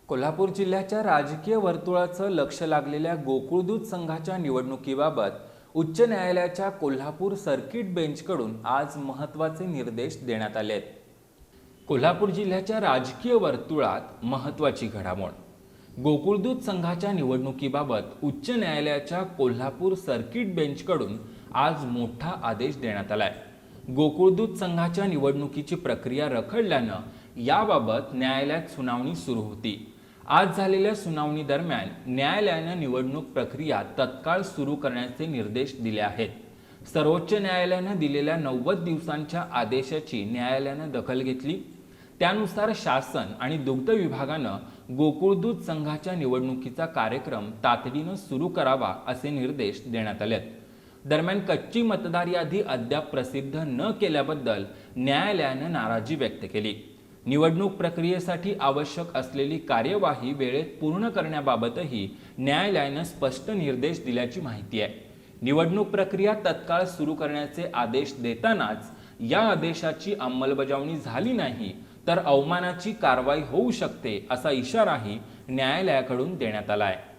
कोल्हापूर जिल्ह्याच्या राजकीय वर्तुळाचं लक्ष लागलेल्या गोकुळदूत संघाच्या निवडणुकीबाबत उच्च न्यायालयाच्या कोल्हापूर सर्किट बेंचकडून आज महत्त्वाचे निर्देश देण्यात आले आहेत। कोल्हापूर जिल्ह्याच्या राजकीय वर्तुळात महत्त्वाची घडामोड। गोकुळदूत संघाच्या निवडणुकीबाबत उच्च न्यायालयाच्या कोल्हापूर सर्किट बेंचकडून आज मोठा आदेश देण्यात आलाय। गोकुळदूत संघाच्या निवडणुकीची प्रक्रिया रखडल्यानं याबाबत न्यायालयात सुनावणी सुरू होती। आज झालेल्या सुनावणी दरम्यान न्यायालयाने निवडणूक प्रक्रिया तत्काळ सुरू करण्याचे निर्देश दिले आहेत। सर्वोच्च न्यायालयाने दिलेल्या 90 दिवसांच्या आदेशाची न्यायालयाने दखल घेतली। त्यानुसार शासन आणि दुग्ध विभागाने गोकुळदूत संघाच्या निवडणुकीचा कार्यक्रम तातडीने सुरू करावा असे निर्देश देण्यात आले। दरम्यान कच्ची मतदार यादी अद्याप प्रसिद्ध न केल्याबद्दल न्यायालयाने नाराजी व्यक्त केली। निवडणूक प्रक्रियेसाठी आवश्यक असलेली कार्यवाही वेळेत पूर्ण करण्याबाबतही न्यायालयाने स्पष्ट निर्देश दिल्याची माहिती आहे। निवडणूक प्रक्रिया तत्काळ सुरू करण्याचे आदेश देतानाच या आदेशाची अंमलबजावणी झाली नाही तर अवमानाची कारवाई होऊ शकते असा इशाराही न्यायालयाकडून देण्यात आला आहे।